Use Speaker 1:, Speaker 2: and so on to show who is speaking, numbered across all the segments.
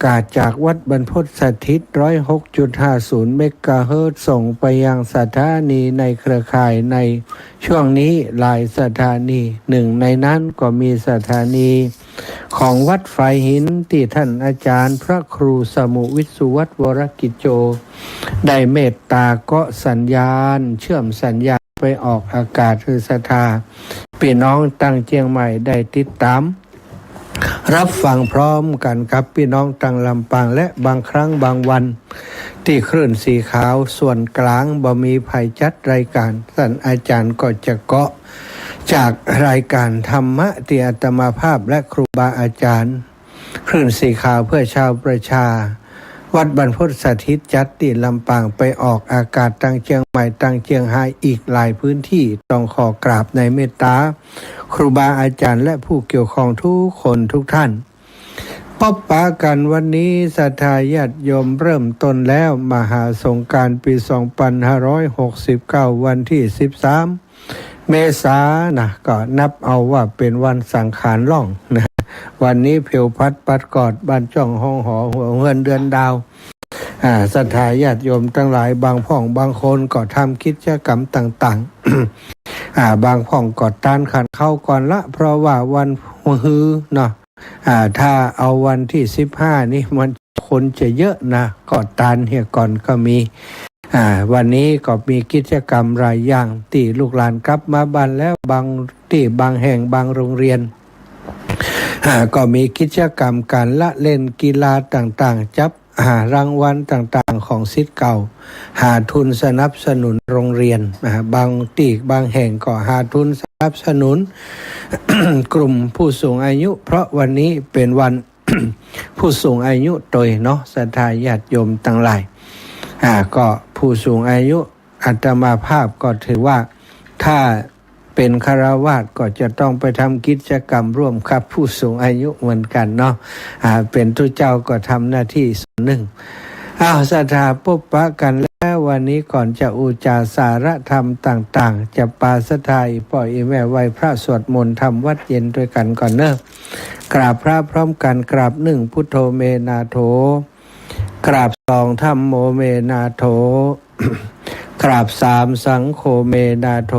Speaker 1: กาศจากวัดบรรพตสถิต106.50 เมกะเฮิรตซ์ส่งไปยังสถานีในเครือข่ายในช่วงนี้หลายสถานีหนึ่งในนั้นก็มีสถานีของวัดไฟหินที่ท่านอาจารย์พระครูสมุวิทย์สุวัฒน์วรกิจโจได้เมตตาเกาะสัญญาณเชื่อมสัญญาณไปออกอากาศคือศรัทธาพี่น้องตั้งเชียงใหม่ได้ติดตามรับฟังพร้อมกันกับพี่น้องตั้งลำปางและบางครั้งบางวันที่คลื่นสีขาวส่วนกลางบ่มีภัยจัดรายการท่านอาจารย์ก็จะเกาะจากรายการธรรมะที่อาตมาภาพและครูบาอาจารย์คลื่นสีขาวเพื่อชาวประชาวัดบรรพตสถิตจัดที่ลำปางไปออกอากาศตั้งเชียงใหม่ตั้งเชียงรายอีกหลายพื้นที่ต้องขอกราบในเมตตาครูบาอาจารย์และผู้เกี่ยวข้องทุกคนทุกท่านพบปะกันวันนี้ศรัทธาญาติโยมเริ่มต้นแล้วมหาสงกรานต์ปี2569วันที่13เมษายนนะก็นับเอาว่าเป็นวันสังขารล่องนะวันนี้เพียวพัดปัดกอดบ้านจ้องห้องหอหัวเงินเดือนดาวศรัทธาญาติโยมทั้งหลายบางพ่องบางคนก็ทำกิจกรรมต่างๆบางพ่องก็ต้านขันเข้าก่อนละเพราะว่าวันฮือเนาะถ้าเอาวันที่15นี่มันคนจะเยอะนะก็ต้านเฮียก่อนก็มีวันนี้ก็มีกิจกรรมหลายอย่างที่ลูกหลานกลับมาบ้านแล้วบางที่บางแห่งบางโรงเรียนก็มีกิจกรรมการละเล่นกีฬาต่างๆจับรางวัลต่างๆของศิษย์เก่าหาทุนสนับสนุนโรงเรียนบางที่บางแห่งก็หาทุนสนับสนุน กลุ่มผู้สูงอายุเพราะวันนี้เป็นวัน ผู้สูงอายุโดยเนาะศรัทธาญาติโยมทั้งหลายก็ผู้สูงอายุอาตมาภาพก็ถือว่าถ้าเป็นฆราวาสก็จะต้องไปทำกิจกรรมร่วมกับผู้สูงอายุเหมือนกันเนาะเป็นทุเจ้าก็ทำหน้าที่ส่วนหนึ่งศรัทธาพบปะกันแล้ววันนี้ก่อนจะอุจาสารธรรมต่างๆจะปาศรัทธาปล่อยแม่ไหวพระสวดมนต์ทำวัดเย็นด้วยกันก่อนเนอะกราบพระพร้อมกันกราบหนึ่งพุทโธเมนาโถกราบสองธัมโมเมนาโถ กราบสามสังโฆเมนาโถ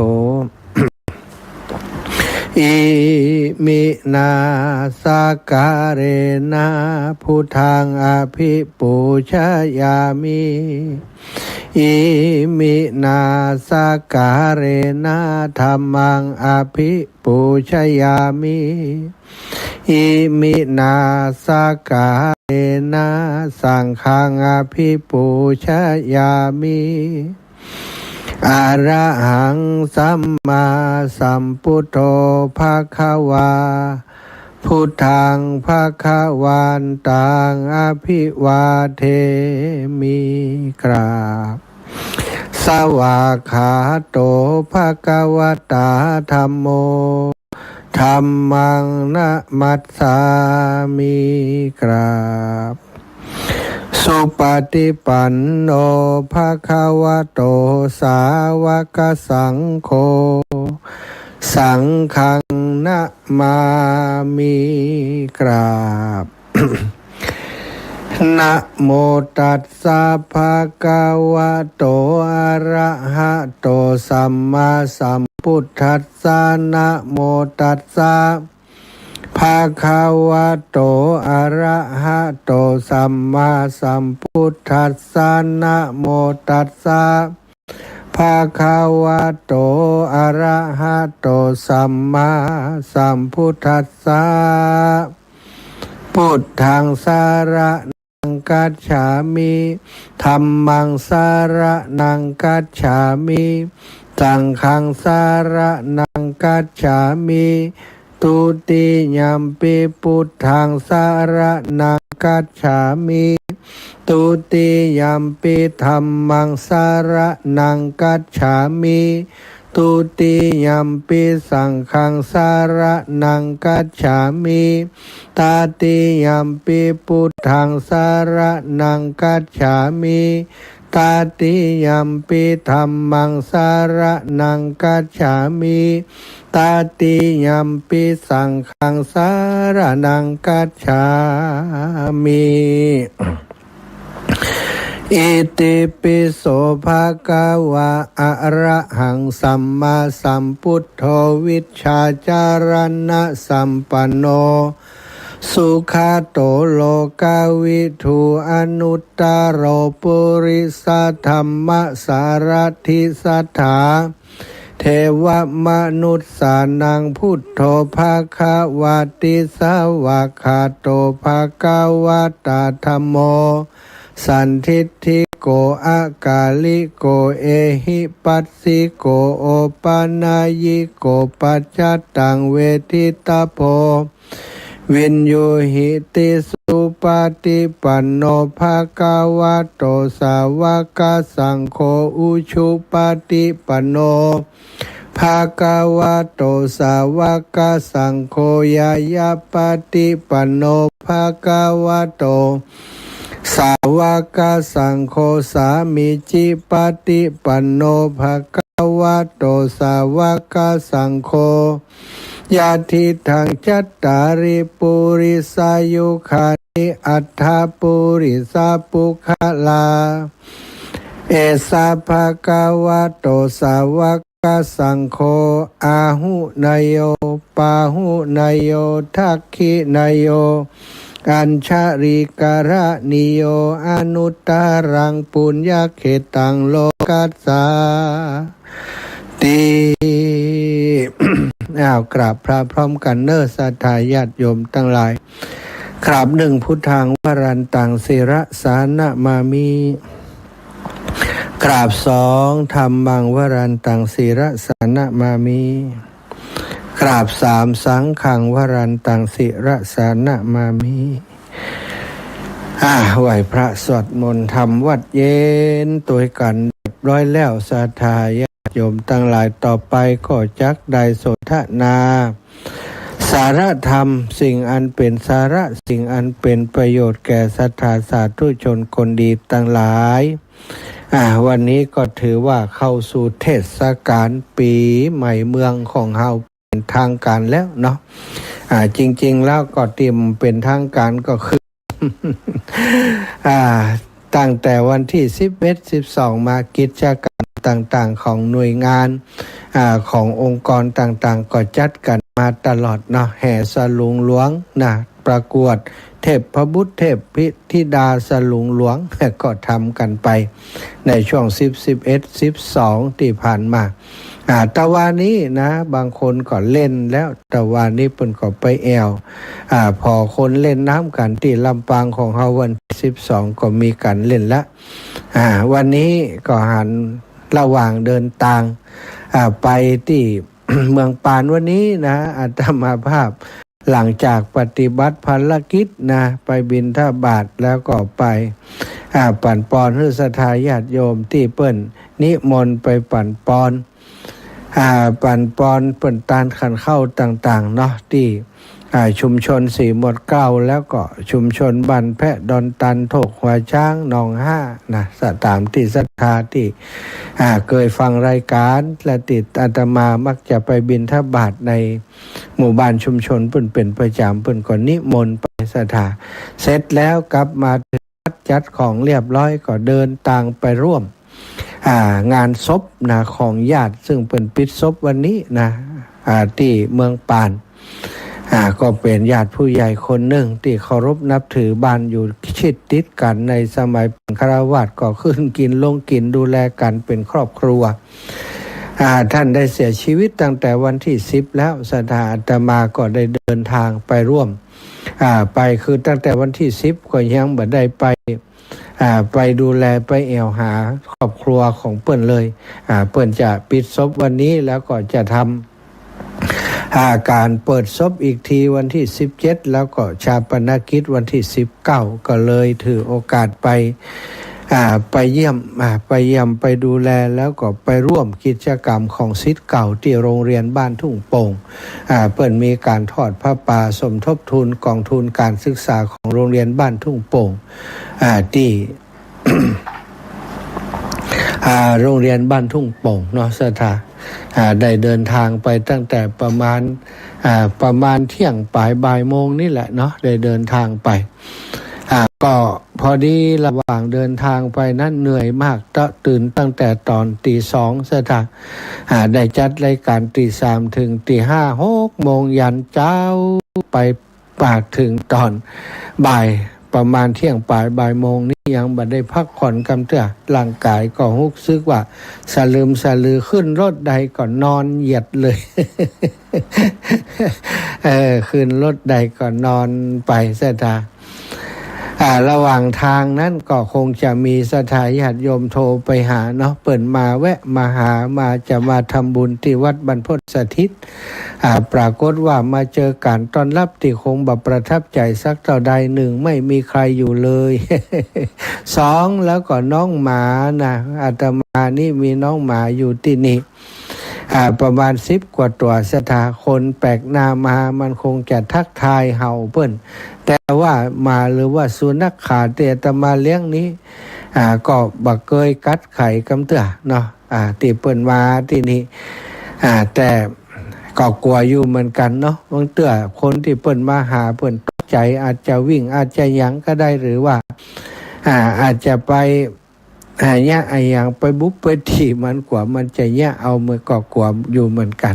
Speaker 1: อิมินาสการเรนะพุทธังอภิปูชยามิอิมินาสการเรนะธัมมังอภิปูชยามิอิมินาสการเรนะสังฆังอภิปูชยามิอะระหังสัมมาสัมพุทโธภควาพุทธังภควันตังอภิวาเทมิกราบสวากขาโตภควตาธัมโมธัมมังนะมัสสามิกราบสุปฏิปันโนภควโตสาวกสังโฆสังฆังนะมามิกราบ นะโมตัสสะภะคะวะโตอะระหะโตสัมมาสัมพุทธัสสะนะโมตัสสะภะคะวะโตอะระหะโตสัมมาสัมพุทธัสสะนะโมตัสสะภะคะวะโตอะระหะโตสัมมาสัมพุทธัสสะพุทธังสารนังกัจฉามิธัมมังสารนังกัจฉามิสังฆังสารนังกัจฉามิตุติยัมปิพุทธังสารนังกัจฉามิตุติยัมปิธัมมังสารนังกัจฉามิตุติยัมปิสังฆังสารนังกัจฉามิตาติยัมปิพุทธังสารนังกัจฉามิตาติยัมปิธัมมังสารนังกัจฉามิ ตาติยัมปิสังฆังสารนังกัจฉามิอิติปิโสภะคะวะอะระหังสัมมาสัมพุทโธวิชชาจารณะสัมปันโนสุขาโตโลกาวิทูอนุตตโรปุริสธรรมสารถิสัทธาเทวมนุษย์สานังพุทโธภาควาติสาวะคาโตภาควาตาธัมโมสันทิฏฐิโกอากาลิโกเอหิปัสสิโกโอปานายิโกปัจจตังเวทิตาโพวินโยหิติสุปฏิปันโนภะคะวะโตสาวกสังโฆอุชุปฏิปันโนภะคะวะโตสาวกสังโฆยายาปฏิปันโนภะคะวะโตสาวกสังโฆสามิจิปฏิปันโนภะคะวะโตสาวกสังโฆยาทิทังจัตตาริปุริสายุขานิอัฏฐปุริสาปุคลาเอสาภะคะวะโตสาวกสังโฆอาหุนายโยปาหุนายโยทักขินายโยอัญชริการะนิโยอนุตตรังปุญญเขตังโลกัสสาติกราบพระพร้อมกันเนอสัทธาญาติโยมทั้งหลายกราบหนึ่งพุทธังวรันตังศิระสานะมามิกราบสองธัมมังวรันตังศิระสานะมามิกราบสามสังฆังวรันตังศิระสานะมามิไหวพระสวดมนต์ทำวัดเย็นตัวกันเรียบร้อยแล้วศรัทธาญาติโยมทั้งหลายต่อไปก็จักได้สนทนาสาระธรรมสิ่งอันเป็นสาระสิ่งอันเป็นประโยชน์แก่ศรัทธาสาธุชนคนดีทั้งหลายวันนี้ก็ถือว่าเข้าสู่เทศกาลปีใหม่เมืองของเฮาเป็นทางการแล้วเนาะจริงๆแล้วก็เตรียมเป็นทางการก็คือ ตั้งแต่วันที่11-12มากิจกรรมต่างๆของหน่วยงานขององค์กรต่างๆก็จัดกันมาตลอดเนาะแห่สลุงหลวงนะประกวดเทพพบุตรเทพธิดาสลุงหลวงก็ทำกันไปในช่วง11-12ที่ผ่านมาตะวันนี้นะบางคนก็เล่นแล้วตะวันนี้เพิ่นก็ไปแอวพอคนเล่นน้ำกันที่ลำปางของเฮาวัน12ก็มีการเล่นละวันนี้ก็หันระหว่างเดินทางไปที่ เมืองปานวันนี้นะอาตมาภาพหลังจากปฏิบัติภารกิจนะไปบิณฑบาตแล้วก็ไปปั่นปอนให้ศรัทธาญาติโยมที่เปิ้นนิมนต์ไปปั่นปอนเปิ้นตานขันเข้าต่างๆเนาะที่ชุมชนสีหมวดเก้าแล้วก็ชุมชนบ้านแพะดอนตันโถกหัวช้างหนองห้านะตามที่ศรัทธาที่เคยฟังรายการและติดอาตมามักจะไปบิณฑบาตในหมู่บ้านชุมชนเพิ่นเป็นประจำเพิ่นก็นิมนต์ไปศรัทธาเสร็จแล้วกลับมาจัดของเรียบร้อยก็เดินทางไปร่วมงานศพนะของญาติซึ่งเป็นปิดศพวันนี้นะที่เมืองปานก็เป็นญาติผู้ใหญ่คนหนึ่งที่เคารพนับถือบ้านอยู่ชิดติดกันในสมัยเป็นฆราวาสก็ขึ้นกินลงกินดูแลกันเป็นครอบครัวท่านได้เสียชีวิตตั้งแต่วันที่10แล้วศรัทธาอาตมาก็ได้เดินทางไปร่วมไปคือตั้งแต่วันที่10ก็ยังบ่ได้ไปดูแลไปแอวหาครอบครัวของเปิ้นเลยเปิ้นจะปิดศพวันนี้แล้วก็จะทำการเปิดศพอีกทีวันที่17แล้วก็ชาปนกิจวันที่19ก็เลยถือโอกาสไปเยี่ยมไปดูแลแล้วก็ไปร่วมกิจกรรมของศิษย์เก่าที่โรงเรียนบ้านทุ่งโป่งเปิ้นมีการทอดผ้าป่าสมทบทุนกองทุนการศึกษาของโรงเรียนบ้านทุ่งโป่งที่ โรงเรียนบ้านทุ่งโป่งเนาะศรัทธา ได้เดินทางไปตั้งแต่ประมาณเที่ยงบ่ายโมงนี่แหละเนาะได้เดินทางไปก็พอดีระหว่างเดินทางไปนั้นเหนื่อยมากตื่นตั้งแต่ตอน2:00ได้จัดรายการ3:00ถึง5:00 6 โมงยันเจ้าไปปากถึงตอนบ่ายประมาณเที่ยงบ่ายโมงนี่ยังบ่ได้พักผ่อนกำเตื้อร่างกายก็รู้สึกว่าสะลือขึ้นรถใดก็นอนเหยียดเลยขึ้นรถใดก็นอนไปซะท่าระหว่างทางนั้นก็คงจะมีศรัทธาญาติโยมโทรไปหาเนาะเปิ่นมาแวะมาหามาจะมาทำบุญที่วัดบรรพตสถิตปรากฏว่ามาเจอการต้อนรับที่คงแบบประทับใจสักเท่าใดหนึ่งไม่มีใครอยู่เลย สองแล้วก็น้องหมานะอาตมานี่มีน้องหมาอยู่ที่นี่ประมาณ10 กว่าตัวศรัทธาคนแปลกหน้ามามันคงจะทักทายเห่าเปิ้นแต่ว่ามาหรือว่าสุนัขขาเตตมาเลี้ยงนี้ก็บักเกยกัดไข่กำเตื้อเนาะตีเปิ้นมาที่นี่แต่ก็กลัวอยู่เหมือนกันเนาะบางเตื้อคนที่เปิ้นมาหาเปิ้นตกใจอาจจะวิ่งอาจจะหยังก็ได้หรือว่าอาจจะไปเนี่ยไอ้อย่างไปบุบไปที่มันกว่ามันจะเนี่ยเอามือก็กลัวอยู่เหมือนกัน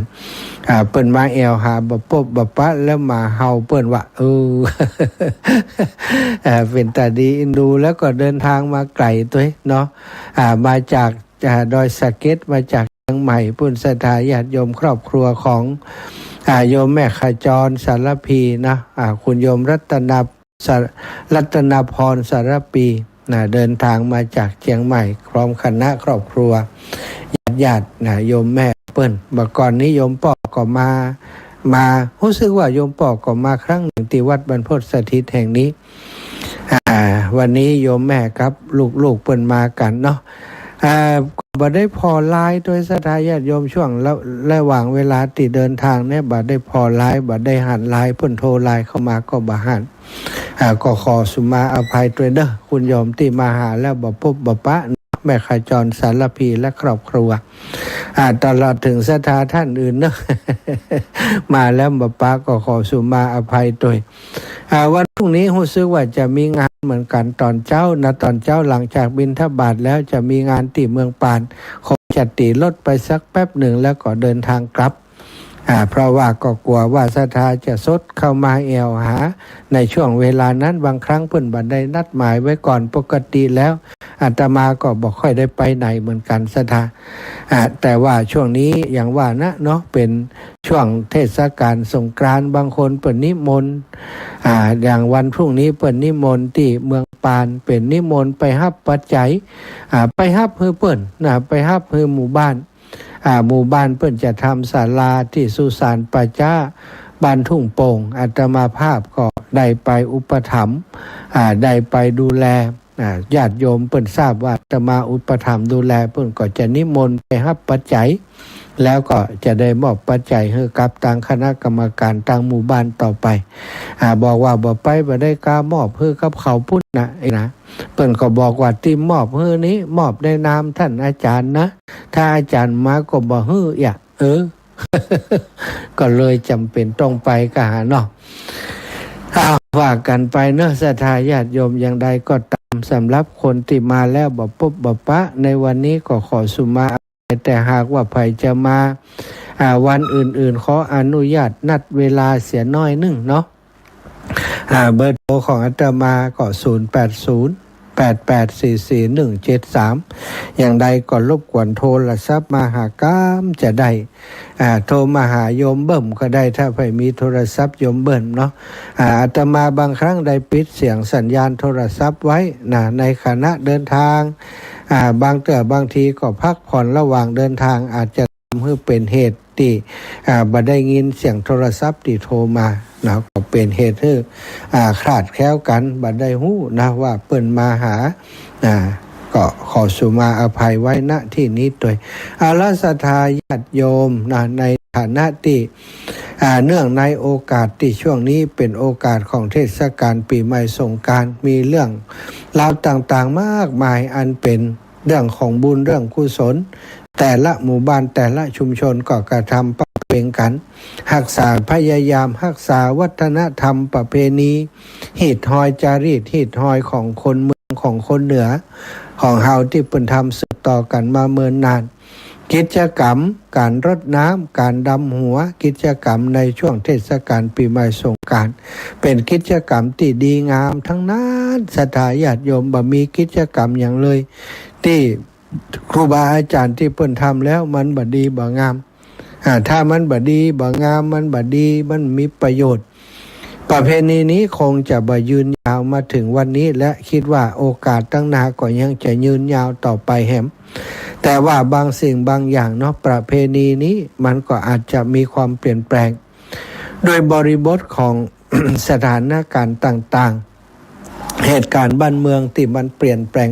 Speaker 1: เปิ้นมาแอวหาบ่ปบ่ปะแล้วมาเฮาเปิ้นว่าเป็นตาดีอินดูแล้วก็เดินทางมาไกลตัวเนาะมาจากดอยสะเก็ดมาจากเชียงใหม่ปุ้นศรัทธาญาติโยมครอบครัวของโยมแม่ขจรสารพีนะคุณโยมรัตนาพรสารปีเดินทางมาจากเชียงใหม่พร้อมคณะครอบครัวญาติโยมแม่เปิ้นเมื่อก่อนนี้โยมป่อก็มารู้สึกว่าโยมป่อก็มาครั้งหนึ่งที่วัดบรรพตสถิตแห่งนี้วันนี้โยมแม่ครับลูกเปิ้นมากันเนาะบ่ได้พอไลน์โดยศรัทธาญาติโยมช่วงแล้วระหว่างเวลาที่เดินทางเนี่ยบ่ได้พอไลน์บ่ได้หันไลน์เพิ่นโทรไลน์เข้ามาก็บ่หันก็ขอสุมาอภัยด้วยเด้อคุณโยมที่มาหาแล้วบ่พบบ่ปะแม่ขจรสารพีและครอบครัวตลอดถึงศรัทธาท่านอื่นเนาะ มาแล้วบ่ปะก็ขอสุมาอภัยด้วยวันพรุ่งนี้รู้สึกว่าจะมีงานเหมือนกันตอนเช้าหลังจากบิณฑบาตแล้วจะมีงานที่เมืองปานคงจะตีรถไปสักแป๊บหนึ่งแล้วก็เดินทางกลับเพราะว่าก็กลัวว่าศรัทธาจะซดเข้ามาแอวหาในช่วงเวลานั้นบางครั้งเพิ่นบัดได้นัดหมายไว้ก่อนปกติแล้วอาตมาก็บ่ค่อยได้ไปไหนเหมือนกันศรัทธาแต่ว่าช่วงนี้อย่างว่านะเนาะเป็นช่วงเทศกาลสงกรานต์บางคนเปิ่นนิมนต์อย่างวันพรุ่งนี้เปิ่นนิมนต์ที่เมืองปานเป็นนิมนต์ไปรับปัจจัยไปรับเพื่อเปิ่นไปรับเพื่อหมู่บ้านเพิ่นจะทำศาลาที่สุสานป่าจ้าบ้านทุ่งโป่งอาตมาภาพก็ได้ไปอุปถัมภ์ได้ไปดูแลญาติโยมเพิ่นทราบว่าอาตมาอุปถัมภ์ดูแลเพิ่นก็จะนิมนต์ไปรับปัจจัยแล้วก็จะได้มอบปัจจัยให้กับทางคณะกรรมการทางหมู่บ้านต่อไปบอกว่าบ่ไปบ่ได้กล้ามอบให้กับเขาพุ่นนะเพิ่นก็บอกว่าที่มอบให้นี้มอบในนามท่านอาจารย์นะถ้าอาจารย์มาก็บ่ให้ก็เลยจำเป็นต้องไปก็หาเนาะว่ากันไปเนาะศรัทธาญาติโยมอย่างใดก็ตามสำหรับคนที่มาแล้วบ่พบบ่ปะในวันนี้ก็ขอสุมาแต่หากว่าใครจะมาวันอื่นๆขออนุญาตนัดเวลาเสียน้อยนึงเนาะเบอร์โทรของอาตมาก็0808844173อย่างใดก็รบกวนโทรศัพท์มาหากามจะได้โทรมาหาโยมเบิ่มก็ได้ถ้าใครมีโทรศัพท์โยมเบิ่มเนาะอาตมาบางครั้งได้ปิดเสียงสัญญาณโทรศัพท์ไว้ในขณะเดินทางบางทีก็พักผ่อนระหว่างเดินทางอาจจะทำให้เป็นเหตุที่บ่ได้ยินเสียงโทรศัพท์ที่โทรมาก็เป็นเหตุให้คลาดแคล้วกันบ่ได้ฮู้นะว่าเปิ้นมาหาก็ขอสุมาอภัยไว้ณที่นี้ด้วยศรัทธาญาติโยมในฐานะที่เนื่องในโอกาสที่ช่วงนี้เป็นโอกาสของเทศกาลปีใหม่สงกรานต์มีเรื่องราวต่างๆมากมายอันเป็นเรื่องของบุญเรื่องกุศล แต่ละหมู่บ้านแต่ละชุมชนก็กระทำปะเพงกันรักษาพยายามรักษาวัฒนธรรมประเพณีหีดหอยจารีตหีดหอยของคนเมืองของคนเหนือของเฮาที่เพิ่นทำสืบต่อกันมาเมินนานกิจกรรมการรดน้ำการดำหัวกิจกรรมในช่วงเทศกาลปีใหม่สงกรานต์เป็นกิจกรรมที่ดีงามทั้งนั้นศรัทธาญาติโยมบ่มีกิจกรรมอย่างเลยที่ครูบาอาจารย์ที่เพิ่นทำแล้วมันบ่ดีบ่งามถ้ามันบ่ดีบ่งามมันบ่ดีมันมีประโยชน์ประเพณีนี้คงจะบ่ยืนยาวมาถึงวันนี้และคิดว่าโอกาสตั้งหน้าก็ยังจะยืนยาวต่อไปแฮมแต่ว่าบางสิ่งบางอย่างเนาะประเพณีนี้มันก็อาจจะมีความเปลี่ยนแปลงโดยบริบทของ สถานการณ์ต่างๆเหตุการณ์บ้านเมืองที่มันเปลี่ยนแปลง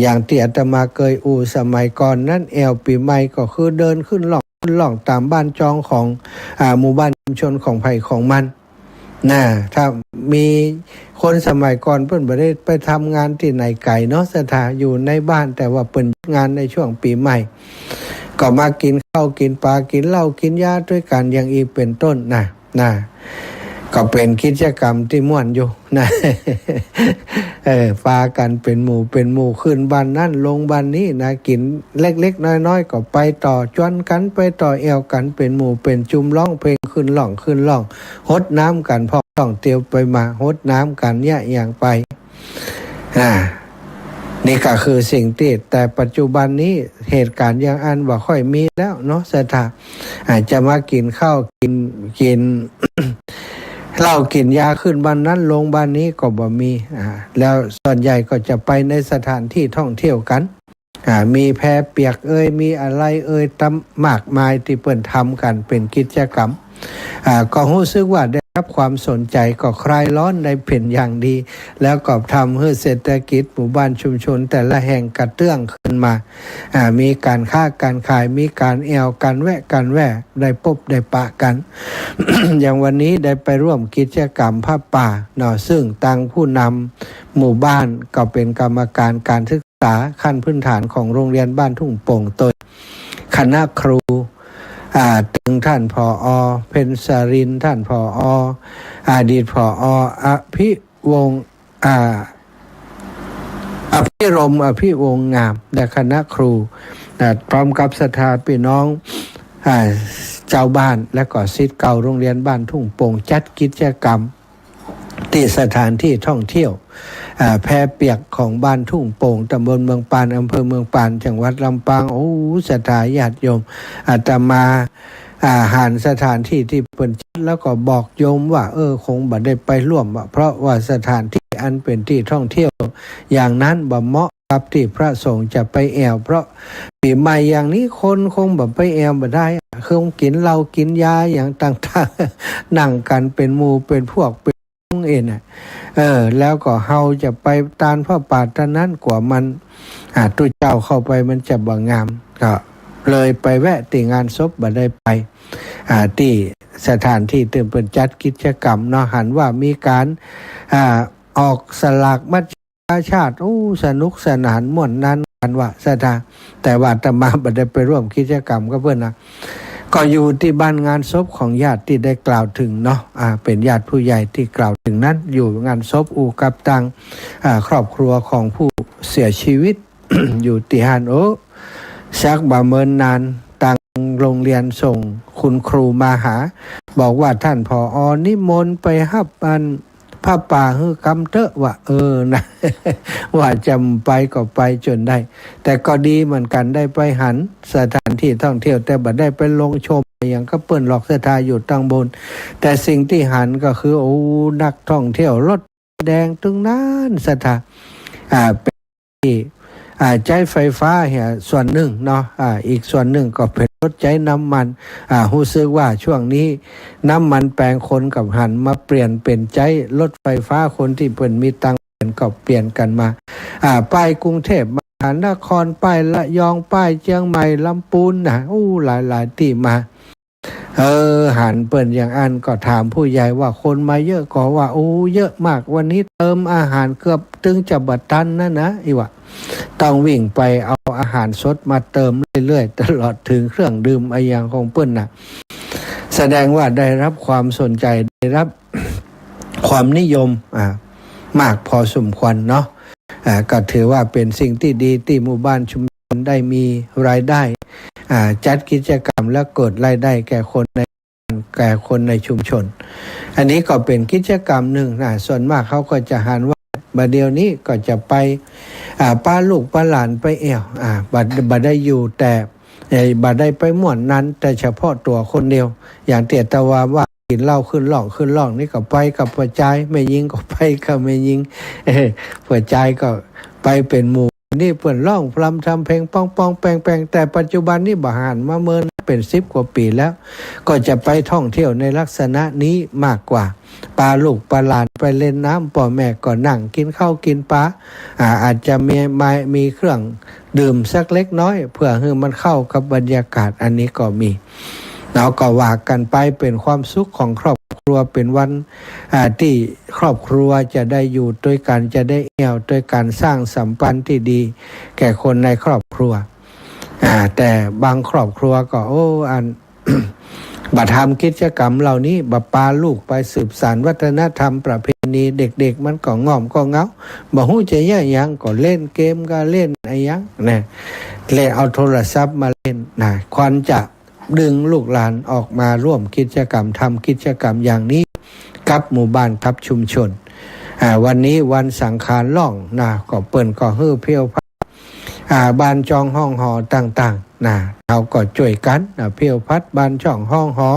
Speaker 1: อย่างที่อาตมาเคยสมัยก่อนนั้นแอวปีใหม่ก็คือเดินขึ้นล่องตามบ้านจองของหมู่บ้านชุมชนของไผ่ของมันถ้ามีคนสมัยก่อนเพิ่นบ่ได้ไปทำงานที่ไหนไกลเนาะสถานอยู่ในบ้านแต่ว่าเพิ่นงานในช่วงปีใหม่ก็มากินข้าวกินปลากินเหล้ากินยาด้วยกันอย่างอีเป็นต้นก็เป็นกิจกรรมที่ม่วนอยู่พากันเป็นหมู่ขึ้นบ้านนั่นลงบ้านนี้กินเล็กๆน้อยๆก็ไปต่อจวนกันไปต่อแอวกันเป็นหมู่เป็นจุ่มร้องเพลงขึ้นร้องฮดน้ำกันพอต้องเตียวไปมาฮดน้ำกันเนี่ยอย่างไปนี่ก็คือสิ่งที่แต่ปัจจุบันนี้เหตุการณ์อย่างอันว่าค่อยมีแล้วเนาะสถาอาจจะมากินข้าวกิน เหล้ากินยาขึ้นบ้านนั้นลงบ้านนี้ก็บ่มีแล้วส่วนใหญ่ก็จะไปในสถานที่ท่องเที่ยวกันมีแพเปียกมีอะไรมากมายที่เปิ้นทำกันเป็นกิจกรรมก็รู้สึกว่าได้รับความสนใจก็คลายร้อนได้เป็นอย่างดีแล้วก็ทำให้เศรษฐกิจหมู่บ้านชุมชนแต่ละแห่งกระเตื้องขึ้นมามีการค้าการขายมีการแอวกันแวะได้พบได้ปะกัน อย่างวันนี้ได้ไปร่วมกิจกรรมผ้าป่าซึ่งตั้งผู้นำหมู่บ้านก็เป็นกรรมการการศึกษาขั้นพื้นฐานของโรงเรียนบ้านทุ่งโป่งโดยคณะครูถึงท่านผอ.เพ็ญสรินทร์ท่านผอ.อดีตผอ.อภิวงศ์อภิรมย์อภิวงศ์งามและคณะครูพร้อมกับศรัทธาพี่น้องเจ้าบ้านและก็ศิษย์เก่าโรงเรียนบ้านทุ่งโป่งจัดกิจกรรมที่สถานที่ท่องเที่ยวแพเปียกของบ้านทุ่งโป่งตำบลเมืองปานอำเภอเมืองปานจังหวัดลำปางศรัทธาญาติโยมอาตมาหารสถานที่ที่เปิดแล้วก็บอกโยมว่าคงบ่ได้ไปร่วมเพราะว่าสถานที่อันเป็นที่ท่องเที่ยวอย่างนั้นบ่เหมาะกับที่พระสงฆ์จะไปแอวเพราะปีใหม่อย่างนี้คนคงบ่ไปแอวบ่ได้คงกินเหล้ากินยาอย่างต่างๆนั่งกันเป็นหมู่เป็นพวกเป็นแล้วก็เฮาจะไปตานพระป่าตอนนั้นกว่ามันตุเจ้าเข้าไปมันจะบ่งามก็เลยไปแวะที่งานศพบ่ได้ไปที่สถานที่เปิดจัดกิจกรรมหันว่ามีการออกสลากมัชชาติสนุกสนานม่วนนั้นกันว่าสถานแต่ว่าอาตมาบ่ได้ไปร่วมกิจกรรมกับเพิ่นก็อยู่ที่บ้านงานศพของญาติที่ได้กล่าวถึงเป็นญาติผู้ใหญ่ที่กล่าวถึงนั้นอยู่งานศพกับตังครอบครัวของผู้เสียชีวิต อยู่ที่ฮันชักบ่เมินนานตังโรงเรียนส่งคุณครูมาหาบอกว่าท่านผอ.นิมนต์ไปฮับผ้าป่าฮือกำเตอะว่านะ ว่าจำไปก็ไปจนได้แต่ก็ดีเหมือนกันได้ไปหันสถานที่ท่องเที่ยวแต่บ่ได้ไปลงชมอย่างก็เปิ้นหลอกศรัทธาอยู่ตั้งบนแต่สิ่งที่หันก็คือนักท่องเที่ยวรถแดงตรงนั้นศรัทธาเป็นที่ใช้ไฟฟ้าส่วนหนึ่งอีกส่วนหนึ่งก็เป็นรถใช้น้ำมันรู้สึกว่าช่วงนี้น้ำมันแปลงคนกับหันมาเปลี่ยนเป็นใช้รถไฟฟ้าคนที่เพิ่นมีตังค์ก็เปลี่ยนกันมาป้ายกรุงเทพมหานครป้ายระยองป้ายเชียงใหม่ลำพูนหลายที่มา หันเปิ่นอย่างอันก็ถามผู้ใหญ่ว่าคนมาเยอะก็ว่าโอ้เยอะมากวันนี้เติมอาหารเกือบถึงจะบัดตันนะอีวะต้องวิ่งไปเอาอาหารสดมาเติมเรื่อยๆตลอดถึงเครื่องดื่มไออย่างของเปิ้นนะแสดงว่าได้รับความสนใจได้รับความนิยมมากพอสมควรเนาะก็ถือว่าเป็นสิ่งที่ดีที่หมู่บ้านชุมชนได้มีรายได้จัดกิจกรรมและเกิดรายได้แก่คนในชุมชนอันนี้ก็เป็นกิจกรรมหนึ่งส่วนมากเขาก็จะหันว่าบัดเดียวนี้ก็จะไปป้าลูกป้าหลานไปบัดได้อยู่แต่บัดได้ไปม่วนนั้นแต่เฉพาะตัวคนเดียวอย่างเตียตะวาว่ากินเหล้าขึ้นล่องนี่ก็ไปกับหัวใจไม่ยิงก็ไปกับไม่ยิงหัวใจก็ไปเป็นหมู่นี่เปิ่นร้องพรำทำเพลงป้องแปงแต่ปัจจุบันนี่บ่หันมาเมินเป็น10 กว่าปีแล้วก็จะไปท่องเที่ยวในลักษณะนี้มากกว่าปลาลูกปลาหลานไปเล่นน้ำพ่อแม่ก็นั่งกินข้าวกินปลาอาจจะมีเครื่องดื่มสักเล็กน้อยเพื่อให้มันเข้ากับบรรยากาศอันนี้ก็มีเราก็ว่ากันไปเป็นความสุขของครอบครัวเป็นวันที่ครอบครัวจะได้อยู่ด้วยกันจะได้ด้วยการสร้างสัมพันธ์ที่ดีแก่คนในครอบครัวแต่บางครอบครัวก็บัดทำกิจกรรมเหล่านี้บัดปาลูกไปสืบสานวัฒนธรรมประเพณีเด็กๆมันก็ง่อมก็เงาบ่ฮู้จะแย่ยังก็เล่นเกมก็เล่นไอ้ยังนะเล่นเอาโทรศัพท์มาเล่นควรจะดึงลูกหลานออกมาร่วมกิจกรรมทำกิจกรรมอย่างนี้กับหมู่บ้านกับชุมชนวันนี้วันสังขารล่องก็เปิ่นก็ฮื้อเพียวบ้านจองห้องหอต่างๆเราก็ช่วยกันเพียวพัดบ้านช่องห้องหอ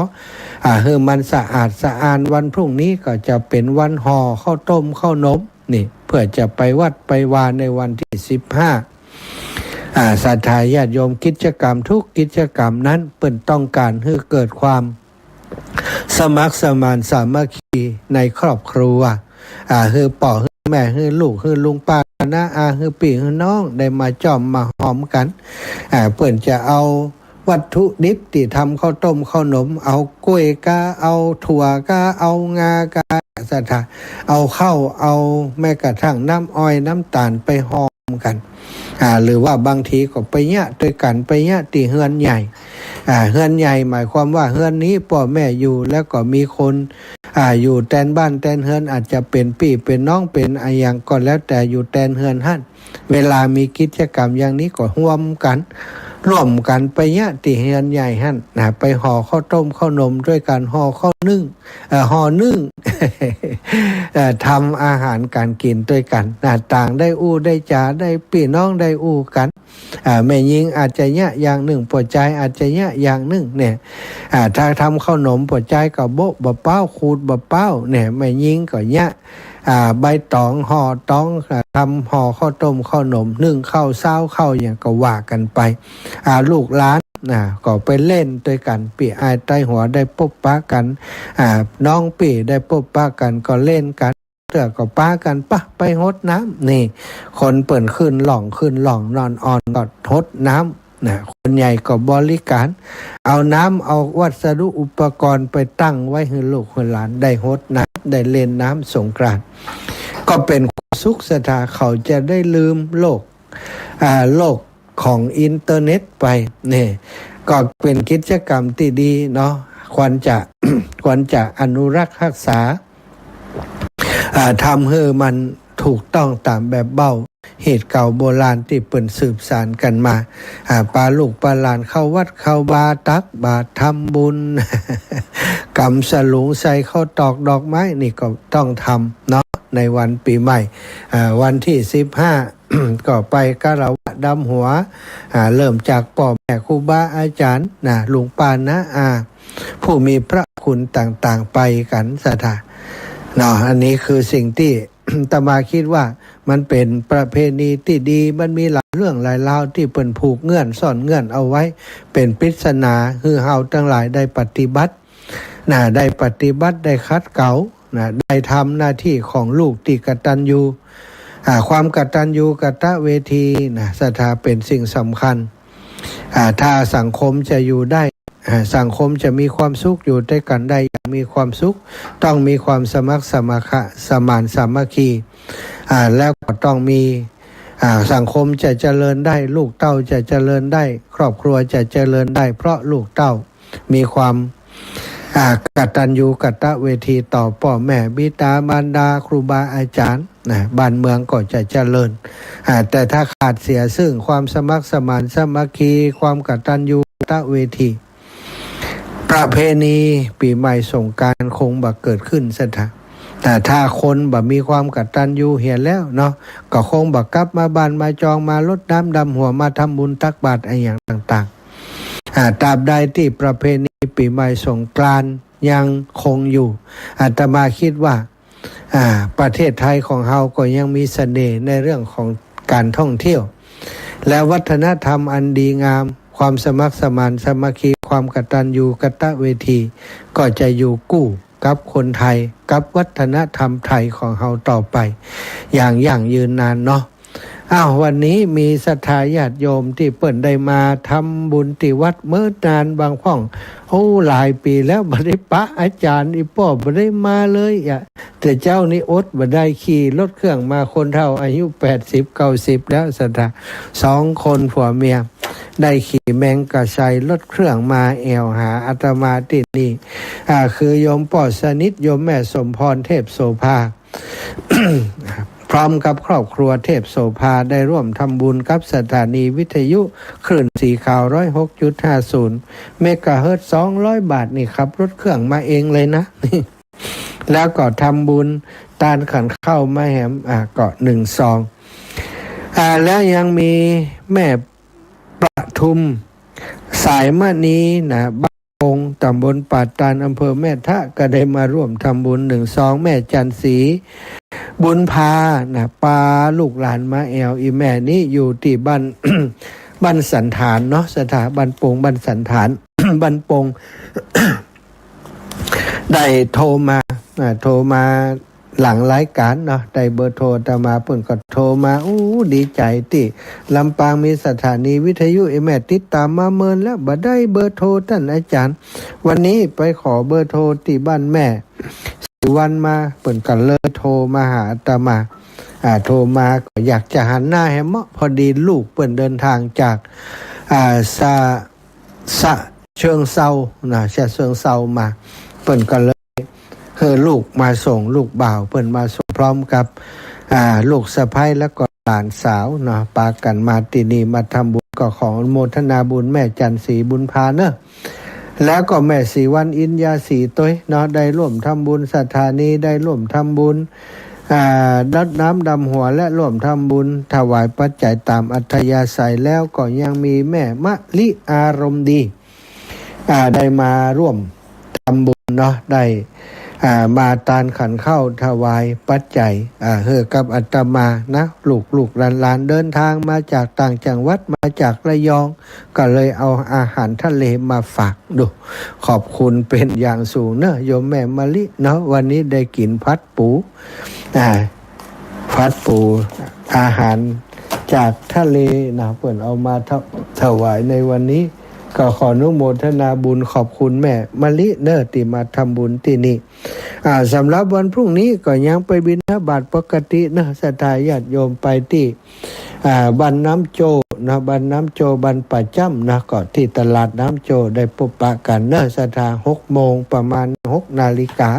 Speaker 1: ให้มันสะอาดสะอาดวันพรุ่งนี้ก็จะเป็นวันห่อข้าวต้มข้าวนมนี่เพื่อจะไปวัดไปวาในวันที่15ศรัทธาญาติโยมกิจกรรมทุกกิจกรรมนั้นเปิ่นต้องการให้เกิดความสมัครสมานสามัคคีในครอบครัวให้ป่อให้แม่ให้ลูกให้ลุงป้าน้าให้พี่ให้น้องได้มาจอมมาหอมกันเปิ่นจะเอาวัตถุดิบที่ทำข้าวต้มข้าวนมเอากล้วยกาเอาถั่วกาเอางากาศรัทธาเอาข้าวเอาแม้กระทั่งน้ำอ้อยน้ำตาลไปหอมกันหรือว่าบางทีก็ไปเนี่ยด้วยกันไปเนี่ยตีเฮือนใหญ่เฮือนใหญ่หมายความว่าเฮือนนี้พ่อแม่อยู่แล้วก็มีคนอยู่แตนบ้านแตนเฮือนอาจจะเป็นพี่เป็นน้องเป็นอะไรอย่างก็แล้วแต่อยู่แตนเฮือนหั่นเวลามีกิจกรรมอย่างนี้ก็ร่วมกันไปเนี่ยตีเฮือนใหญ่หั่นไปห่อข้าวต้มข้าวนมด้วยกันห่อข้าวนึ่งทำอาหารการกินด้วยกันต่างได้อู้ได้จาได้พี่น้องได้อู้กันแม่ยิงอาจจะเนี่ยอย่างหนึ่งปวดใจอาจจะเนี่ยอย่างหนึ่งเนี่ยถ้าทำข้าวนมปวดใจก็โบ๊ะบะเป้าขูดบะเป้าเนี่ยแม่ยิงก็เนี่ยใบตองห่อตองทำห่อข้าวต้มข้าวนมนึ่งข้าวเช้าข้าวอย่างก็ว่ากันไปลูกหลานก็ไปเล่นด้วยกันปีอายใต้หัวได้พบปะกันน้องปีได้พบปะกันก็เล่นกันเตือก็ป้ากันไปหดน้ำนี่คนเปิ่นขึ้นหล่องนอนอ่อนก็หดน้ำคนใหญ่ก็บริการเอาน้ำเอาวัสดุอุปกรณ์ไปตั้งไว้ให้ลูกให้หลานได้หดน้ำได้เล่นน้ำสงกรานต์ก็เป็นสุขศรัทธาเขาจะได้ลืมโลกของอินเทอร์เน็ตไปนี่ก็เป็นกิจกรรมที่ดีเนาะควรจะอนุรักษ์รักษาทำให้มันถูกต้องตามแบบเบ้าเหตุเก่าโบราณที่เปิ่นสืบสานกันมาปลาลูกปลาหลานเข้าวัดเข้าบาตักบาตรทำบุญ กำสลุงใส่ข้าวตอกดอกไม้นี่ก็ต้องทำเนาะในวันปีใหม่วันที่15 ก็ไปกะละวะดำหัวเริ่มจากพ่อแม่ครูบาอาจารย์ลุงป้าน้าผู้มีพระคุณต่างๆไปกันศรัทธาอันนี้คือสิ่งที่ อาตมาคิดว่ามันเป็นประเพณีที่ดีมันมีหลายเรื่องหลายราวที่เปิ่นผูกเงื่อนซ่อนเงื่อนเอาไว้เป็นปริศนาคือเฮาทั้งหลายได้ปฏิบัติได้คัดเก๋าได้ทำหน้าที่ของลูกที่กตัญญูความกตัญญูกตเวทีศรัทธาเป็นสิ่งสำคัญถ้าสังคมจะอยู่ได้ สังคมจะมีความสุขอยู่ด้วยกันได้อย่างมีความสุขต้องมีความสมัครสมานสามัคคีแล้วก็ต้องมีสังคมจะเจริญได้ลูกเต้าจะเจริญได้ครอบครัวจะเจริญได้เพราะลูกเต้ามีความกตัญญูกตเวทีต่อพ่อแม่บิดามารดาครูบาอาจารย์บ้านเมืองก็จะเจริญแต่ถ้าขาดเสียซึ่งความสมัครสมานสามัคคีความกตัญญูกตเวทีประเพณีปีใหม่สงกรานต์คงบ่เกิดขึ้นซะแต่ถ้าคนบ่มีความกตัญญูเห็นแล้วเนาะก็คงบ่กลับมาบ้านมาจองมารดน้ำดำหัวมาทำบุญตักบาตรอะไรอย่างต่างๆตราบใดที่ประเพณีปีใหม่สงกรานต์ยังคงอยู่อาตมาคิดว่าประเทศไทยของเราก็ยังมีเสน่ห์ในเรื่องของการท่องเที่ยวและวัฒนธรรมอันดีงามความสมัครสมานสามัคคีความกตัญญูกตเวทีก็จะอยู่กู้กับคนไทยกับวัฒนธรรมไทยของเราต่อไปอย่างยั่งยืนนานเนาะวันนี้มีศรัทธาญาติโยมที่เปิ่นได้มาทำบุญที่วัดเมื่อนานบางพ่องหลายปีแล้วบ่ได้ปะอาจารย์อีป้อบ่ได้มาเลยแต่เจ้านี่อดบ่ได้ขี่รถเครื่องมาคนเฒ่าอายุ80-90แล้วศรัทธา2คนผัวเมียได้ขี่แมงกะไซรถเครื่องมาแอวหาอาตมาที่นี่คือโยมป่อสนิทโยมแม่สมพรเทพโสภา พร้อมกับครอบครัวเทพโสภาได้ร่วมทำบุญกับสถานีวิทยุคลื่นสีขาว 106.50 เมกะเฮิรตซ์200 บาทนี่ครับรถเครื่องมาเองเลยนะ แล้วก็ทำบุญตาลขันเข้ามาแหมก็1 ซองแล้วยังมีแม่ประทุมสายมณีนะบ้านปงตำบลป่าตาลอำเภอแม่ทะก็ได้มาร่วมทำบุญ1 ซองแม่จันศรีบุญพานะปาลูกหลานมาแอวอีแม่นี้อยู่ที่บ้าน บ้านสันฐานเนาะสถาบันปงบ้านสันฐาน บ้านปง ได้โทรมาหลังรายการเนาะได้เบอร์โทรตามาเพิ่นก็โทรมาดีใจที่ลำปางมีสถานีวิทยุแม่ติดตามมาเมินแล้วบ่ได้เบอร์โทรท่านอาจารย์วันนี้ไปขอเบอร์โทรที่บ้านแม่วันมาเปิ่นกันเลยโทรมาหาอาตมาโทรมาก็อยากจะหันหน้าให้เหมาะพอดีลูกเปิ่นเดินทางจากเชิงเซานะเชิงเซามาเปิ่นกันเลยลูกมาส่งลูกบ่าวเปิ่นมาส่งพร้อมกับลูกสะใภ้แล้วก็หลานสาวเนาะปากันมาที่นี่มาทำบุญก็ขออนุโมทนาบุญแม่จันศรีบุญพาเนอะแล้วก็แม่ศรีวันอินยาศรีต้อยเนาะได้ร่วมทำบุญสถานีได้ร่วมทำบุญรดน้ำดำหัวและร่วมทำบุญถวายปัจจัยตามอัธยาศัยแล้วก็ยังมีแม่มะลิอารมณ์ดีได้มาร่วมทำบุญเนาะได้มาตานขันเข้าถวายปัจจัยกับอาตมานะลูกหลานเดินทางมาจากต่างจังหวัดมาจากระยองก็เลยเอาอาหารทะเลมาฝากดูขอบคุณเป็นอย่างสูงเนอะโยมแม่มะลิเนาะวันนี้ได้กินพัดปูอาหารจากทะเลนะเพิ่นเอามาถวายในวันนี้ก็ขออนุโมทนาบุญขอบคุณแม่มะลิเนอะที่มาทำบุญที่นี่สำหรับวันพรุ่งนี้ก็ยังไปบิณฑบาตปกตินะศรัทธาญาติโยมไปที่บ้านน้ำโจนะบ้านน้ำโจบ้านป่าจ้ำนะก็ที่ตลาดน้ำโจได้พบปะกันเนอะศรัทธา6 โมงประมาณ6 นาฬิกา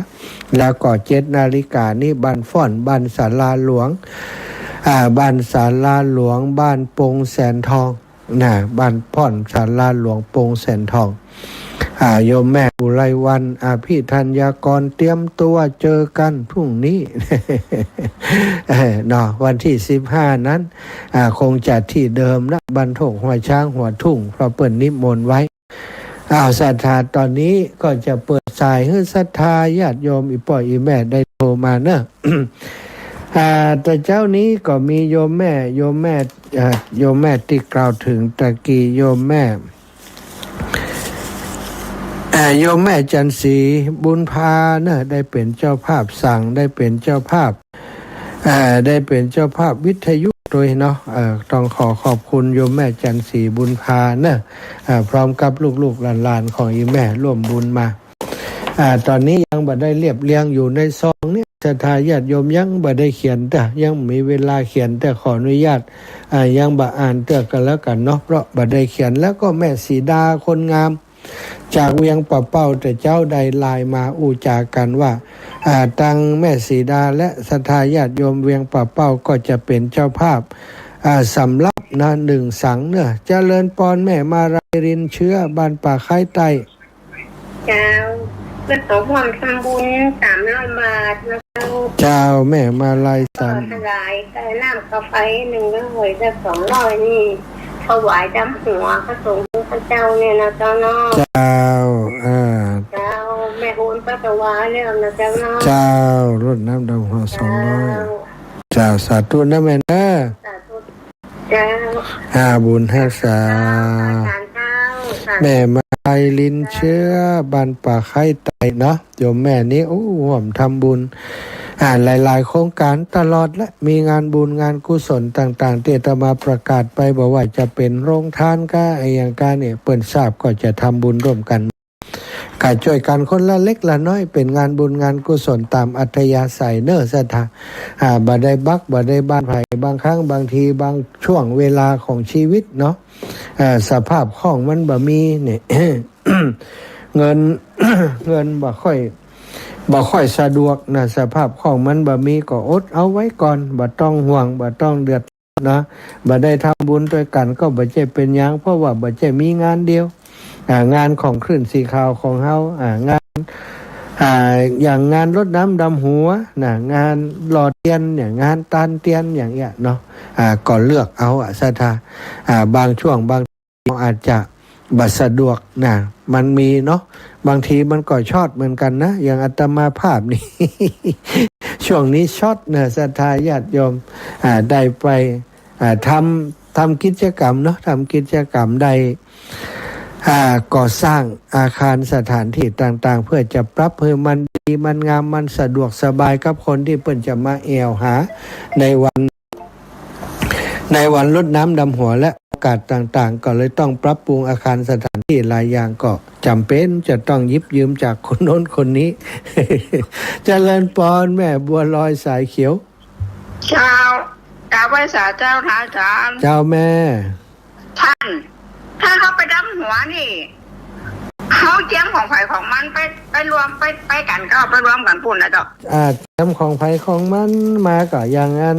Speaker 1: แล้วก็7 นาฬิกานี่บ้านฟ่อนบ้านศาลาหลวงบ้านศาลาหลวงบ้านปงแสนทองนะบ้านพ่อนศาลาหลวงปงแสนทองโยมแม่อุไรวันพี่ธัญญากรเตรียมตัวเจอกันพรุ่งนี้ เนาะวันที่15นั้นคงจะที่เดิมนะบรรทกหัวช้างหัวทุ่งเพราะเปิดนิมนต์ไว้ศรัทธาตอนนี้ก็จะเปิดสายให้ศรัทธาญาติโยมอีป่อยอีแม่ได้โทรมาเนอะ แต่เจ้านี้ก็มีโยมแม่ที่กล่าวถึงตะกี้โยมแม่จันศรีบุญพานะได้เป็นเจ้าภาพสั่งได้เป็นเจ้าภาพวิทยุ ด้วยเนาะต้องขอขอบคุณโยมแม่จันทร์ศรีบุญพาเนอะพร้อมกับลูกๆหลานๆของอีแม่ร่วมบุญมาตอนนี้ยังบ่ได้เรียบเรียงอยู่ในซองเนี่ยศรัทธาญาติโยมยังบ่ได้เขียนแต่ยังมีเวลาเขียนแต่ขออนุญาตยังบ่อ่านเตือกันแล้วกันเนาะเพราะบ่ได้เขียนแล้วก็แม่สีดาคนงามจากเวียงป่าเป้าแต่เจ้าใดไลน์มาอูจากันว่าตังแม่สีดาและศรัทธาญาติโยมเวียงป่าเป้าก็จะเป็นเจ้าภาพสำรับนะ1 สังเนอะเจริญปอนแม่มาลายรินเชื้อบ้านป่าค่ายไต้
Speaker 2: เจ้าเพื่อขอความทำบุญ300 บาทนะ
Speaker 1: เจ้าแม่มาลายสัน
Speaker 2: ถวายแต่น้ำกาแฟ100แต่200นี่ถวายดำหัวพระสงฆ์พระเจ้าเนี่ยนะเจ้าเนาะ
Speaker 1: เจ้า
Speaker 2: เจ้าแม่โอนพระถวายเรื่องนะเจ้าเนาะ
Speaker 1: เจ้ารดน้ำดำหัว200เจ้าสาธุนะแม่นะ
Speaker 2: สาธุเจ้า
Speaker 1: บุญให้สาแม่มาลายลินเชื้อบ้านป่าไข่ไต่เนาะโยมแม่นี้ห่วมทำบุญหลายๆโครงการตลอดและมีงานบุญงานกุศลต่างๆที่จะมาประกาศไปบอกว่าจะเป็นโรงทานก็อย่างการเนี่ยเปิ่นทราบก็จะทำบุญร่วมกันการช่วยกันคนละเล็กละน้อยเป็นงานบุญงานกุศลตามอัธยาศัยเนอศรัทธาบ่ได้บักบ่ได้บ้านไผ่บางครั้งบางทีบางช่วงเวลาของชีวิตเนาะสภาพคล่องมันบ่มีเนี่ย เงิน เงินบ่ค่อยสะดวกนะสภาพของมันบ่มีก็อดเอาไว้ก่อนบ่ต้องห่วงบ่ต้องเดือดนะบ่ได้ทำบุญด้วยกันก็บ่ใช่เป็นหยังเพราะว่าบ่ใช่มีงานเดียวงานของคลื่นสีขาวของเฮางานอย่างงานรดน้ำดำหัวนะงานหล่อเทียนอย่างงานตานเทียนอย่างเงี้ยเนาะก็เลือกเอาศรัทธาบางช่วงบางอาจจะบ่สะดวกนะมันมีเนาะบางทีมันก็ช็อตเหมือนกันนะอย่างอาตมาภาพนี่ ช่วงนี้ช็อตนะศรัทธาญาติโยมได้ไปทำกิจกรรมเนาะทำกิจกรรมได้ก่อสร้างอาคารสถานที่ต่างๆเพื่อจะปรับให้มันดีมันงามมันสะดวกสบายกับคนที่เพิ่นจะมาแอวหาในวันรดน้ำดำหัวและโอกาสต่างๆก็เลยต้องปรับปรุงอาคารสถานที่หลายอย่างก็จำเป็นจะต้องหยิบยืมจากคนโน้นคนนี้ เจริญปอนแม่บัวลอยสายเขียว
Speaker 2: เจ้ากราบไหว้สาเจ้าท่าอาจารย์
Speaker 1: เจ้าแม่
Speaker 2: ท่านถ้าเขาไปดำหัวนี่เขาเจียมของไผ่ของมันไปรวมไปกันก็ไปรวมกันปุ่นนะเจ้า
Speaker 1: เจียมของไผ่ของมันมาก็อย่างนั้น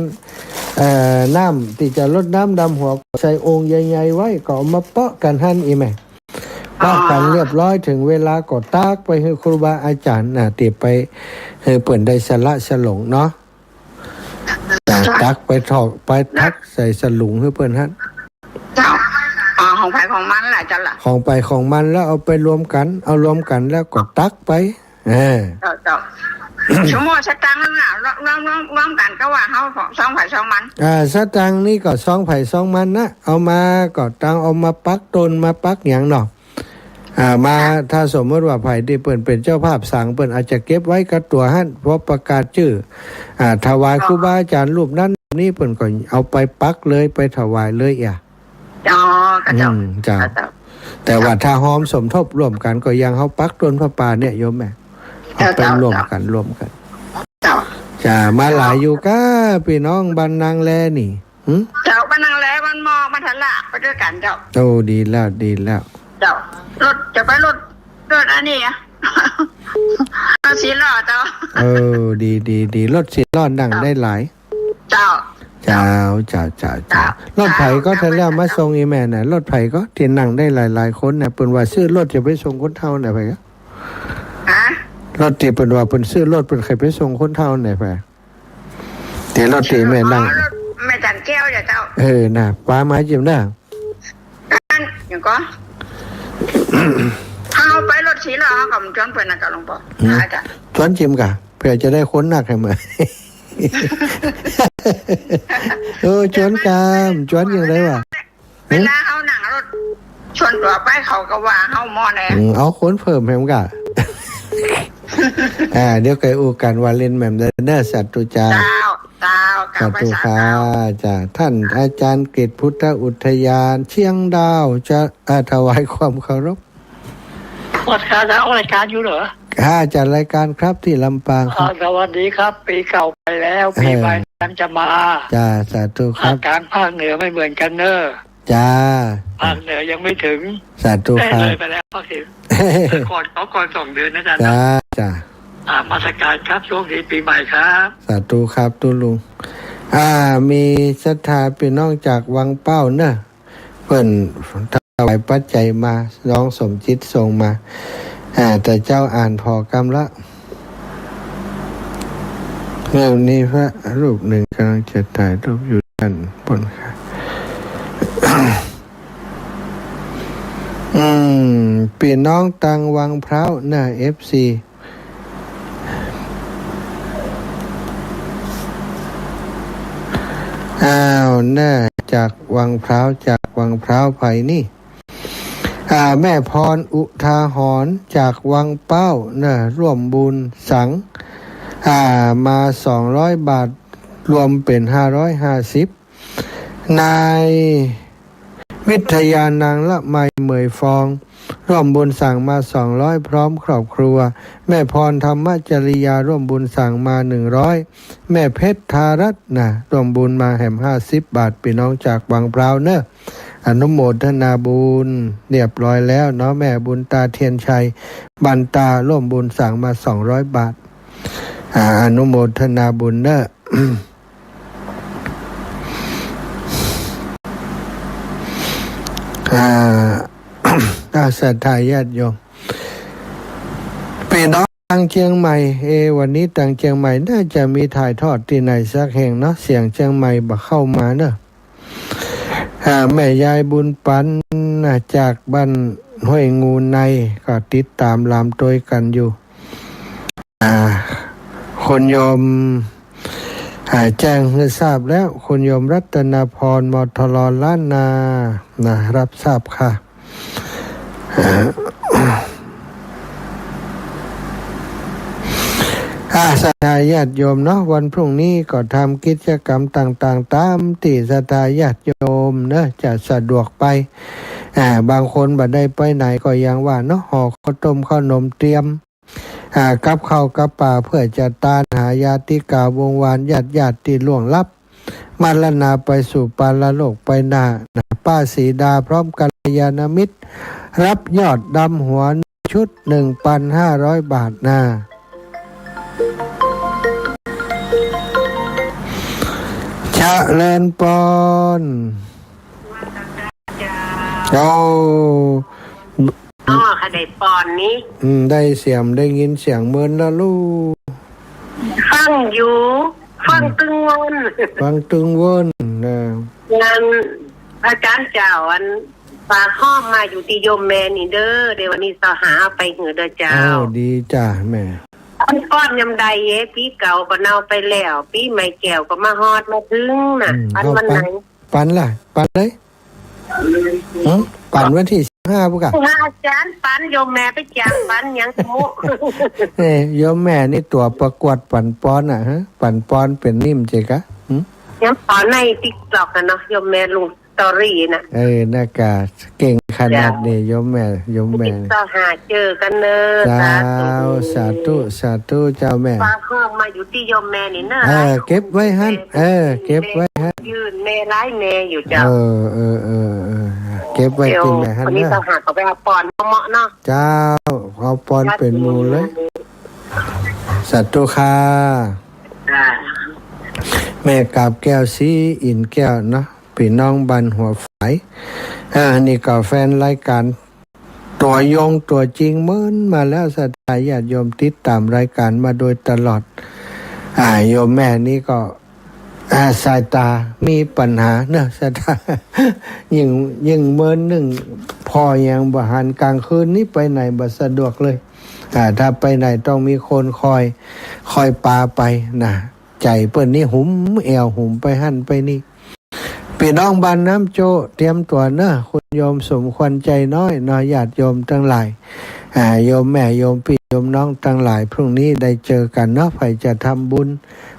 Speaker 1: น้ำที่จะลดน้ำดำหัวใส่องค์ใหญ่ๆไว้ก็มาเปาะกันหั่นอีแม่เปาะกันเรียบร้อยถึงเวลาก็ตากไปให้ครูบาอาจารย์ติไปให้เปิ่นได้สละสลงเนาะตักไปถอกไปทักใส่สลุงให้เปิ่นหั่น
Speaker 2: เจ้าของไผ่ของมันแหละจ้ะล่ะ
Speaker 1: ของไปของมันแล้วเอาไปรวมกันแล้วก็ตักไป
Speaker 2: เจ้าชั่วโมงสตังค์นั่นน่ะรวมกันก็ว่าเฮา2 ไผ่2 มัน
Speaker 1: สตังค์นี่ก็2 ไผ่ 2 มันนะเอามาก็ตังเอามาปักตนมาปักหยังเนาะมาถ้าสมมติว่าไผ่ที่เปิ่นเป็นเจ้าภาพสั่งเปิ่นอาจจะเก็บไว้กับตัวหั่นเพราะประกาศชื่อถวายครูบาอาจารย์รูปนั้นนี่เปิ่นก็เอาไปปักเลยไปถวายเลย
Speaker 2: เจ้า
Speaker 1: แต่ว่าถ้าหอมสมทบร่วมกันก็ยังเฮาปักต้นพระป่าเนี่ยโยมแม่เป็นร่วมกันจะมาหลายอยู่ก้าพี่น้องบ้านนางแลนี่
Speaker 2: เจ้าบ้านนางแลบ้านมอบ้านทันละไปด้วยกันเจ้า
Speaker 1: ดีแล้ว
Speaker 2: เจ้ารถจะไปรถอันนี้รถสีล้อเจ้า
Speaker 1: ดีรถสีล้อนั่งได้หลาย
Speaker 2: เจ้
Speaker 1: ารถไผก็ทันแล้วมาส่งอีแม่น่ะรถไผก็ที่นั่งได้หลายๆคนน่ะเปิ้นว่าซื้อรถจะไปส่งคนเฒ่าน่ะไผก็รถที่เปิ้นว่าเปิ้นซื้อรถเปิ้นใครไปส่งคนเฒ่าน่ะไผแต่รถที่แม่นั่ง
Speaker 2: แม่จันแก้วเจ้า
Speaker 1: น่ะป้ามาจิ้มน่ะ
Speaker 2: อย่างก็เอาไปรถสีล้อกับจวนเปิ้นน่ะก็หลวงพ่อจ้ะ
Speaker 1: จวนจิ้มกะเพื่อจะได้คนหนักให้มื้อชวนกามชวนอย่างไรวะ
Speaker 2: เวลาเอาหนังรถชวนตัวไปเขาก็ว่าเฮาหม้อแน่
Speaker 1: เอาคนเพิ่มให้มันกะเดี๋ยวไกอูกันวาเลนแม่มเด้อสัตว์ตุจา
Speaker 2: เจ้ากลับ
Speaker 1: สา
Speaker 2: ไป
Speaker 1: ธุ
Speaker 2: สา
Speaker 1: ค่ะ
Speaker 2: เจ้า
Speaker 1: จ้ะท่านอาจารย์กฤษพุทธอุทยานเชียงดาวจะถวายความเคารพ
Speaker 3: วัดการจะออกรายการอยู่เหรอ
Speaker 1: ค่ะจัดรายการครับที่ลำปางครับ
Speaker 3: สวัสดีครับ ปีเก่าไปแล้วปีใหม่กำลังจะมา
Speaker 1: จ้าสาธุค
Speaker 3: ภา
Speaker 1: รั
Speaker 3: ค
Speaker 1: บ
Speaker 3: กลางภาคเหนือไม่เหมือนกันเนอะ
Speaker 1: จ้า
Speaker 3: ภาคเหนือยังไม่ถึง
Speaker 1: สาธุ
Speaker 3: ได้
Speaker 1: ครั
Speaker 3: เล
Speaker 1: บ
Speaker 3: ยไปแล้วภาคเหนือก่อน2 เดือนนะจ๊ะ
Speaker 1: จ้าจ้า
Speaker 3: มาสการครับช่วงนี้ปีใหม่ครับ
Speaker 1: สาธุครับตุลุงมีศรัทธาพี่น้องจากวังเป้าเนอะเพิ่นถวายปัจจัยมาน้องสมจิตส่งมาแต่เจ้าอ่านพอกำละเรื่องนี้พระรูปหนึ่งกำลังจะถ่ายรูปอยู่ด้านบนค่ะ พี่น้องตังวังพร้าวหน้า FC น่าจากวังพร้าวจากวังพร้าวไผ่นี่แม่พรอุทาหรณ์จากวังเป้าน่ะร่วมบุญสังมา200 บาทรวมเป็น550นายวิทยานางละไมเหมยฟองร่วมบุญสั่งมา200พร้อมครอบครัวแม่พรธรรมจริยาร่วมบุญสั่งมา100แม่เพชรธารัตน์นะร่วมบุญมาแหม50 บาทพี่น้องจากวังพร้าวเนอะอนุโมทนาบุญเรียบร้อยแล้วเนาะแม่บุญตาเทียนชัยบันตาร่วมบุญสั่งมา200 บาทอนุโมทนาบุญเนอะ ศรัทธาญาติโยมพี่น้องทางเชียงใหม่วันนี้ทางเชียงใหม่น่าจะมีถ่ายทอดที่ไหนสักแห่งเนาะเสียงเชียงใหม่บ่เข้ามาเนอะแม่ยายบุญปันจากบ้านห้วยงูในก็ติดตามลามตัวกันอยู่คนโยมแจ้งให้ทราบแล้วคุณโยมรัตนาพรมทลล้านนารับทราบค่ะศรัทธาญาติโยมเนาะวันพรุ่งนี้ก็ทำกิจกรรมต่างๆตามที่ศรัทธาญาติโยมเนอะจะสะดวกไปบางคนบัดได้ไปไหนก็ยังว่าเนาะห่อข้าวต้มข้าวนมเตรียมกับข้าวกับป่าเพื่อจะต้านหายาติกาวงวานญาติที่ล่วงลับมรณาไปสู่ปาลโลกไปหน้าป้าสีดาพร้อมกัลยาณมิตรรับยอดดำหัวชุด 1,500 บาทเจริญปอน
Speaker 2: ขนาดปอนนี้
Speaker 1: ได้เสียงได้ยินเสียงเหมือนละลูก
Speaker 2: ฟังอยู่ฟังตึงวน
Speaker 1: ฟังตึงวน
Speaker 2: งานอาจารย์เจ้าอันฝากห้อมมาอยู่ที่โยมแม่นี่เด้อเดี๋ยววันนี้สหาไปเหงือเด้อเจ้า
Speaker 1: ดีจ้าแม่
Speaker 2: ก้อนยำใดปีเก่าก็เน่าไปแล้วปีใหม่แก้วก็มาฮอดมาถึงน่ะวันไหน
Speaker 1: ปันล่ะปันเลยปันวันที่15ปุ๊กะ
Speaker 2: อาจารย์ปันโยมแม่ไปจ้างปันยังสมุ
Speaker 1: โยมแม่นี่ตัวประกวดปันปอนฮะปันปอนเป็นนิ่มเจ๊กะ
Speaker 2: ยังปอนใน TikTok นะเนาะโยมแม่ลุงสตอรี่น่ะ
Speaker 1: น่ากาเก่งขนาดนี้โยมแม่
Speaker 2: ต่อหาเจอกันเน
Speaker 1: อะสาธุเจ้าแม่
Speaker 2: ฝากห้องมาอยู่ที่โยมแม่นี่เนอะ
Speaker 1: เก็บไว้ฮั่นเก็บไว้ฮั่น
Speaker 2: ยืนแม่ร้ายแม่อยู่เจ้า
Speaker 1: เก็บไว้กินแม่ฮั่น
Speaker 2: วันนี้ต่อหาเขาไปเอาปอนเหมาะเนาะ
Speaker 1: เจ้าเอาปอนเป็นมูลเลยสาธุค่ะแม่กาบแก้วสีอินแก้วเนาะพี่น้องบันหัวฝายนี่ก็แฟนรายการตัวยงตัวจริงเหมือนมาแล้วศรัทธาญาติโยมติดตามรายการมาโดยตลอดโยมแม่นี่ก็สายตามีปัญหาเนอะศรัทธายิ่งเมินหนึ่งพอยังบ่หันกลางคืนนี้ไปไหนบ่สะดวกเลยถ้าไปไหนต้องมีคนคอยปาไปนะใจเปิ้นนี่หุ่มแอวหุ่มไปหั่นไปนี่พี่น้องบ้านน้ำโจเตรียมตัวเนอะคุณโยมสมควรใจน้อยญาติโยมทั้งหลายโยมแม่โยมพี่โยมน้องทั้งหลายพรุ่งนี้ได้เจอกันเนาะใครจะทำบุญ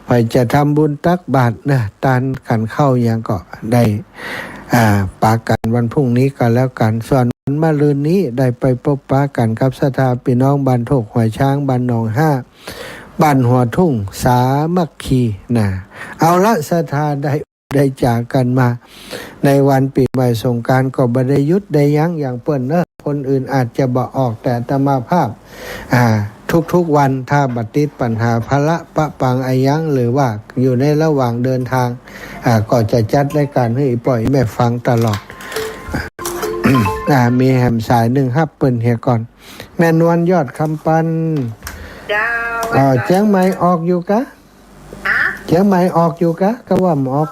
Speaker 1: ใคร จะทำบุญตักบาตรนะตานขันเข้าอย่างก็ได้ปากันวันพรุ่งนี้ก็แล้วกันส่วนวันมะรืนนี้ได้ไปพบปะกันกับศรัทธาพี่น้องบ้านโถกหัวช้างบ้านหนองห้าบ้านหัวทุ่งสามัคคีนะเอาละศรัทธาได้จากกันมาในวันปีใหม่สงกรานต์ก็บ่ได้ยุดได้ยั้งอย่างเปิ้นเนอะคนอื่นอาจจะบ่ออกแต่อาตมาภาพทุกวันถ้าบัดติดปัญหาภาระปะปังอายังหรือว่าอยู่ในระหว่างเดินทางก็จะจัดรายการให้ปล่อยแม่ฟังตลอด มีแหมสายหนึ่งครับเปิ้นเฮียก่อนแม่นวลยอดคำปันเจียงใหม่ออกอยู่กะเจียงใหม่ออกอยู่กะก็ว่าออก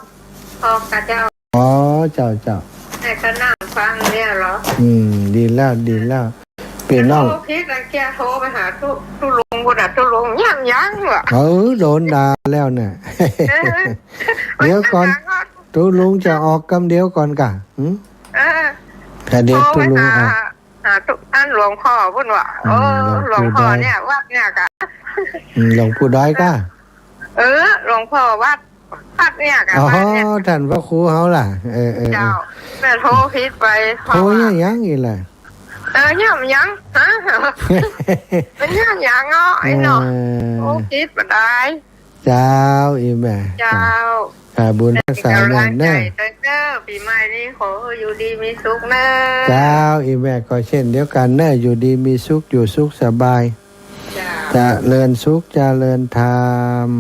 Speaker 2: กะเจ้า
Speaker 1: อ๋อเจ้า
Speaker 2: แต่ก็นั่งฟังเนี่ยเหรอ
Speaker 1: ดีแล้วพี่น้อง
Speaker 2: พี่ตะเกียโทรไปหาตุลุงบุญตุลุงยังเหรอ
Speaker 1: โดนด่าแล้วเนี่ยเดี๋ยวก่อนตุลุงจะออกกำเดียวก่อนกะแต่เดี๋ยวตุลุงออก
Speaker 2: หาอันหลวงพ่อพุ่นว่าหลวงพ่อเนี่ยวัดเนี่ยกะ
Speaker 1: หลวงปู่ด้อยกะ
Speaker 2: หลวงพ่อวัดเนี่ยกะ
Speaker 1: อ๋อท่านพระครูเฮาล่ะ
Speaker 2: เจ้าแม่โทรผิดไป
Speaker 1: โทรยังอีแหละ
Speaker 2: ยังฮะเป็นยังเนาะไอ้เนาะโอ้คิดมาได้
Speaker 1: เจ้าอีแม่
Speaker 2: เจ้า
Speaker 1: บุญรักษาแน่แน่
Speaker 2: ปีใหม่นี้ขออยู่ดีมีสุขเน้อ
Speaker 1: เจ้าอีแม่ก็เช่นเดียวกันเน้ออยู่ดีมีสุขอยู่สุขสบายจะเลินสุขจะเลินธรรม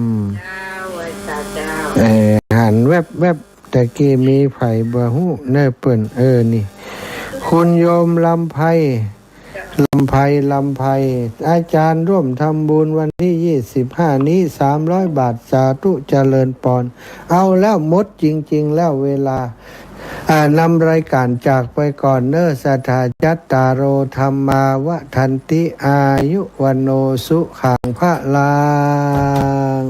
Speaker 1: หันแวบแต่กี้มีไผ่บ่ฮู้เน้อเปิ้นนี่คุณโยมลำไพอาจารย์ร่วมทำบุญวันที่25นี้300 บาทสาธุเจริญปอนเอาแล้วหมดจริงๆแล้วเวลานำรายการจากไปก่อนเนอสถาจัตตาโรธรรมาวะทันติอายุวันโนสุขังพระลัง